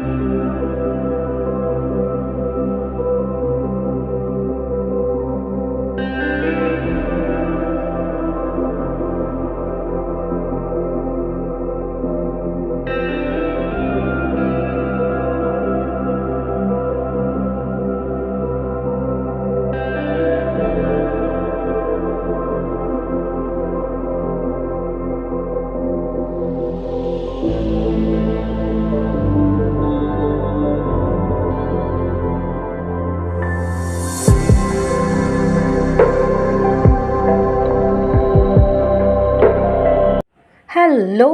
Hello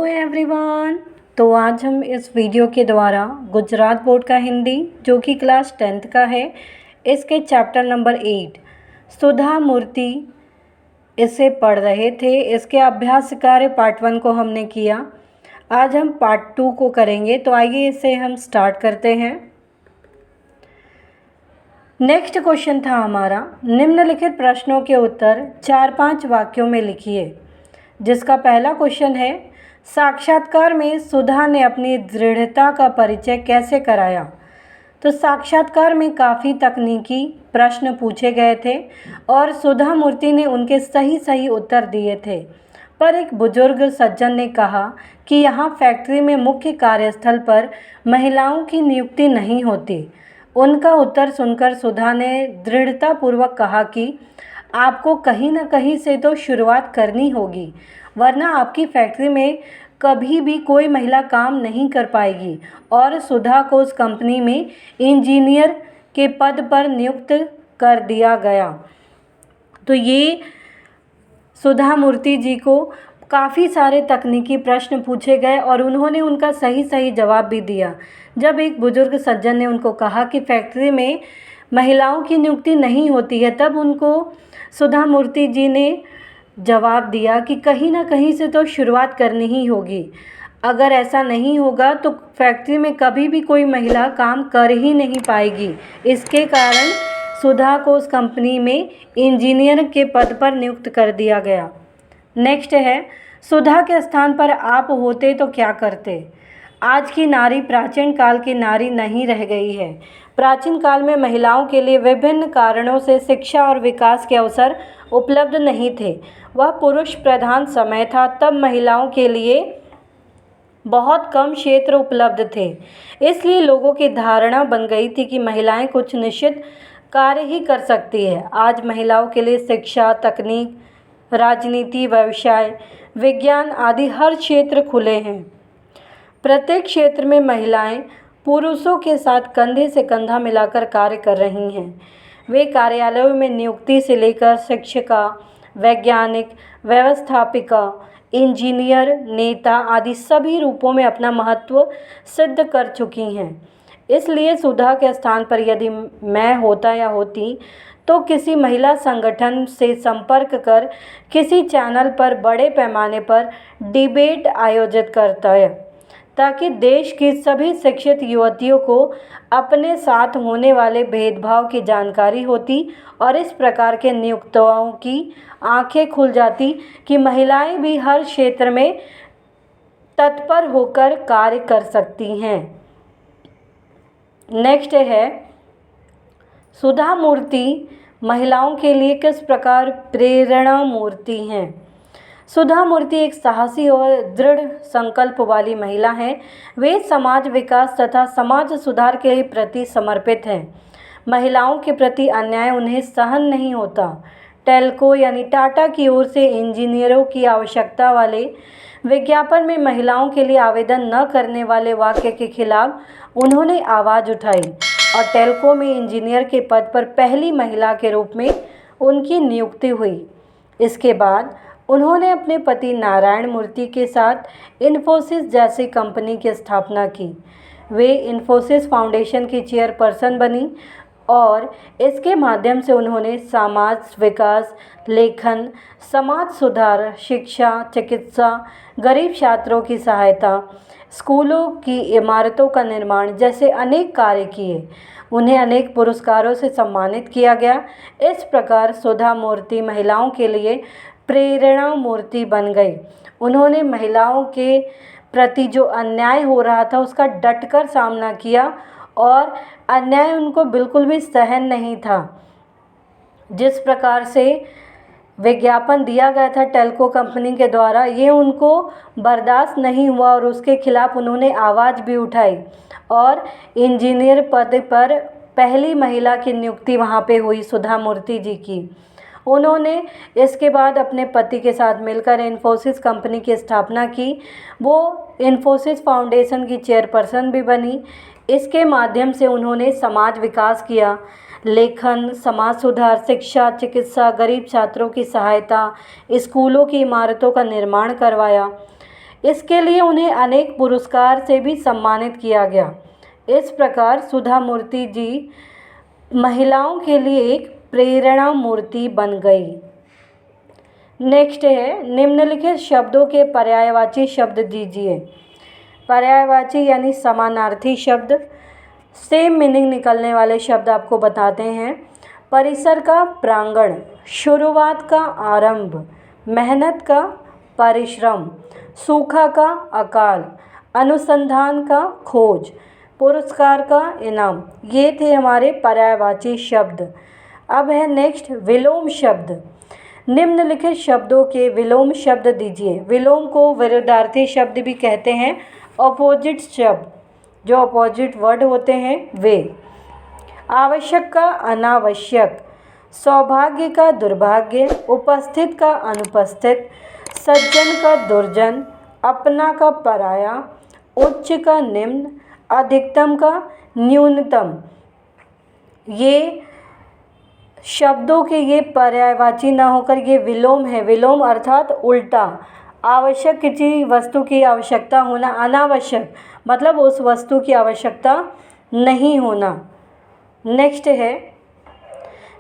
everyone. तो आज हम इस वीडियो के द्वारा गुजरात बोर्ड का हिंदी जो कि क्लास 10th का है, इसके चैप्टर नंबर 8 सुधा मूर्ति इसे पढ़ रहे थे। इसके अभ्यास कार्य पार्ट 1 को हमने किया। आज हम पार्ट 2 को करेंगे। तो आइए इसे हम स्टार्ट करते हैं। नेक्स्ट क्वेश्चन था हमारा, निम्नलिखित प्रश्नों के उत्तर 4-5 वाक्यों में लिखिए। जिसका पहला क्वेश्चन है, साक्षात्कार में सुधा ने अपनी दृढ़ता का परिचय कैसे कराया। तो साक्षात्कार में काफ़ी तकनीकी प्रश्न पूछे गए थे और सुधा मूर्ति ने उनके सही उत्तर दिए थे। पर एक बुजुर्ग सज्जन ने कहा कि यहाँ फैक्ट्री में मुख्य कार्यस्थल पर महिलाओं की नियुक्ति नहीं होती। उनका उत्तर सुनकर सुधा ने दृढ़तापूर्वक कहा कि आपको कहीं न कहीं से तो शुरुआत करनी होगी, वरना आपकी फैक्ट्री में कभी भी कोई महिला काम नहीं कर पाएगी। और सुधा को उस कंपनी में इंजीनियर के पद पर नियुक्त कर दिया गया। तो ये सुधा मूर्ति जी को काफ़ी सारे तकनीकी प्रश्न पूछे गए और उन्होंने उनका सही जवाब भी दिया। जब एक बुजुर्ग सज्जन ने उनको कहा कि फैक्ट्री में महिलाओं की नियुक्ति नहीं होती है, तब उनको सुधा मूर्ति जी ने जवाब दिया कि कहीं ना कहीं से तो शुरुआत करनी ही होगी। अगर ऐसा नहीं होगा तो फैक्ट्री में कभी भी कोई महिला काम कर ही नहीं पाएगी। इसके कारण सुधा को उस कंपनी में इंजीनियर के पद पर नियुक्त कर दिया गया। नेक्स्ट है, सुधा के स्थान पर आप होते तो क्या करते। आज की नारी प्राचीन काल की नारी नहीं रह गई है। प्राचीन काल में महिलाओं के लिए विभिन्न कारणों से शिक्षा और विकास के अवसर उपलब्ध नहीं थे। वह पुरुष प्रधान समय था। तब महिलाओं के लिए बहुत कम क्षेत्र उपलब्ध थे। इसलिए लोगों की धारणा बन गई थी कि महिलाएं कुछ निश्चित कार्य ही कर सकती है। आज महिलाओं के लिए शिक्षा, तकनीक, राजनीति, व्यवसाय, विज्ञान आदि हर क्षेत्र खुले हैं। प्रत्येक क्षेत्र में महिलाएं पुरुषों के साथ कंधे से कंधा मिलाकर कार्य कर रही हैं। वे कार्यालयों में नियुक्ति से लेकर शिक्षिका, वैज्ञानिक, व्यवस्थापिका, इंजीनियर, नेता आदि सभी रूपों में अपना महत्व सिद्ध कर चुकी हैं। इसलिए सुधा के स्थान पर यदि मैं होता या होती तो किसी महिला संगठन से संपर्क कर किसी चैनल पर बड़े पैमाने पर डिबेट आयोजित करता है, ताकि देश की सभी शिक्षित युवतियों को अपने साथ होने वाले भेदभाव की जानकारी होती और इस प्रकार के नियुक्तों की आंखें खुल जाती कि महिलाएं भी हर क्षेत्र में तत्पर होकर कार्य कर सकती हैं। नेक्स्ट है, सुधा मूर्ति महिलाओं के लिए किस प्रकार प्रेरणा मूर्ति हैं। सुधा मूर्ति एक साहसी और दृढ़ संकल्प वाली महिला हैं। वे समाज विकास तथा समाज सुधार के प्रति समर्पित हैं। महिलाओं के प्रति अन्याय उन्हें सहन नहीं होता। टेल्को यानी टाटा की ओर से इंजीनियरों की आवश्यकता वाले विज्ञापन में महिलाओं के लिए आवेदन न करने वाले वाक्य के खिलाफ उन्होंने आवाज़ उठाई और टेल्को में इंजीनियर के पद पर पहली महिला के रूप में उनकी नियुक्ति हुई। इसके बाद उन्होंने अपने पति नारायण मूर्ति के साथ इन्फोसिस जैसी कंपनी की स्थापना की। वे इन्फोसिस फाउंडेशन की चेयरपर्सन बनी और इसके माध्यम से उन्होंने समाज विकास, लेखन, समाज सुधार, शिक्षा, चिकित्सा, गरीब छात्रों की सहायता, स्कूलों की इमारतों का निर्माण जैसे अनेक कार्य किए। उन्हें अनेक पुरस्कारों से सम्मानित किया गया। इस प्रकार सुधा मूर्ति महिलाओं के लिए प्रेरणा मूर्ति बन गई। उन्होंने महिलाओं के प्रति जो अन्याय हो रहा था उसका डटकर सामना किया और अन्याय उनको बिल्कुल भी सहन नहीं था। जिस प्रकार से विज्ञापन दिया गया था टेल्को कंपनी के द्वारा, ये उनको बर्दाश्त नहीं हुआ और उसके खिलाफ उन्होंने आवाज़ भी उठाई और इंजीनियर पद पर पहली महिला की नियुक्ति वहाँ पे हुई सुधा मूर्ति जी की। उन्होंने इसके बाद अपने पति के साथ मिलकर इन्फोसिस कंपनी की स्थापना की। वो इन्फोसिस फाउंडेशन की चेयरपर्सन भी बनी। इसके माध्यम से उन्होंने समाज विकास किया, लेखन, समाज सुधार, शिक्षा, चिकित्सा, गरीब छात्रों की सहायता, स्कूलों की इमारतों का निर्माण करवाया। इसके लिए उन्हें अनेक पुरस्कार से भी सम्मानित किया गया। इस प्रकार सुधा मूर्ति जी महिलाओं के लिए एक प्रेरणा मूर्ति बन गई। नेक्स्ट है, निम्नलिखित शब्दों के पर्यायवाची शब्द दीजिए। पर्यायवाची यानी समानार्थी शब्द, सेम मीनिंग निकलने वाले शब्द आपको बताते हैं। परिसर का प्रांगण, शुरुआत का आरंभ, मेहनत का परिश्रम, सूखा का अकाल, अनुसंधान का खोज, पुरस्कार का इनाम। ये थे हमारे पर्यायवाची शब्द। अब है नेक्स्ट विलोम शब्द। निम्नलिखित शब्दों के विलोम शब्द दीजिए। विलोम को विरुद्धार्थी शब्द भी कहते हैं, ऑपोजिट शब्द, जो ऑपोजिट वर्ड होते हैं वे। आवश्यक का अनावश्यक, सौभाग्य का दुर्भाग्य, उपस्थित का अनुपस्थित, सज्जन का दुर्जन, अपना का पराया, उच्च का निम्न, अधिकतम का न्यूनतम। ये शब्दों के ये पर्यायवाची ना होकर ये विलोम है। विलोम अर्थात उल्टा। आवश्यक किसी वस्तु की आवश्यकता होना, अनावश्यक मतलब उस वस्तु की आवश्यकता नहीं होना। नेक्स्ट है,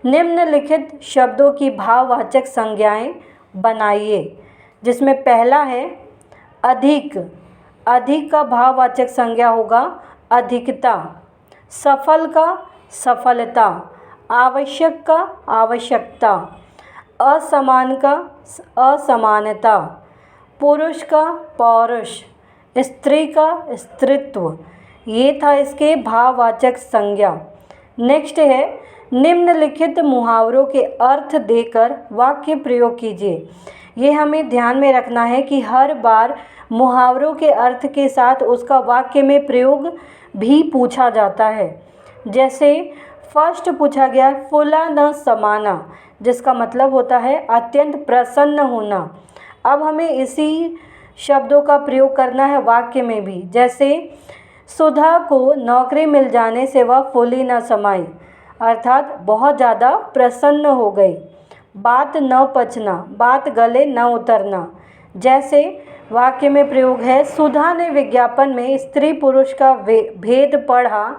निम्नलिखित शब्दों की भाववाचक संज्ञाएं बनाइए। जिसमें पहला है अधिक। अधिक का भाववाचक संज्ञा होगा अधिकता। सफल का सफलता, आवश्यक का आवश्यकता, असमान का असमानता, पुरुष का पौरुष, स्त्री का स्त्रीत्व। ये था इसके भाववाचक संज्ञा। नेक्स्ट है, निम्नलिखित मुहावरों के अर्थ देकर वाक्य प्रयोग कीजिए। ये हमें ध्यान में रखना है कि हर बार मुहावरों के अर्थ के साथ उसका वाक्य में प्रयोग भी पूछा जाता है। जैसे फर्स्ट पूछा गया फुला न समाना, जिसका मतलब होता है अत्यंत प्रसन्न होना। अब हमें इसी शब्दों का प्रयोग करना है वाक्य में भी। जैसे सुधा को नौकरी मिल जाने से वह फूली न समाई, अर्थात बहुत ज़्यादा प्रसन्न हो गई। बात न पचना, बात गले न उतरना। जैसे वाक्य में प्रयोग है सुधा ने विज्ञापन में स्त्री पुरुष का भेद पढ़ा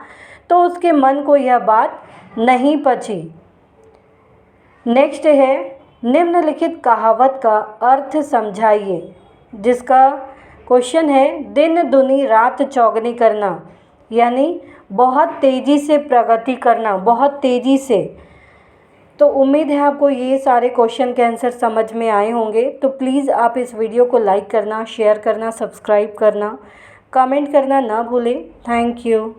तो उसके मन को यह बात नहीं पची। नेक्स्ट है, निम्नलिखित कहावत का अर्थ समझाइए। जिसका क्वेश्चन है दिन दुनी रात चौगनी करना, यानी बहुत तेज़ी से प्रगति करना, बहुत तेज़ी से। तो उम्मीद है आपको ये सारे क्वेश्चन के आंसर समझ में आए होंगे। तो प्लीज़ आप इस वीडियो को लाइक करना, शेयर करना, सब्सक्राइब करना, कमेंट करना ना भूलें। Thank you.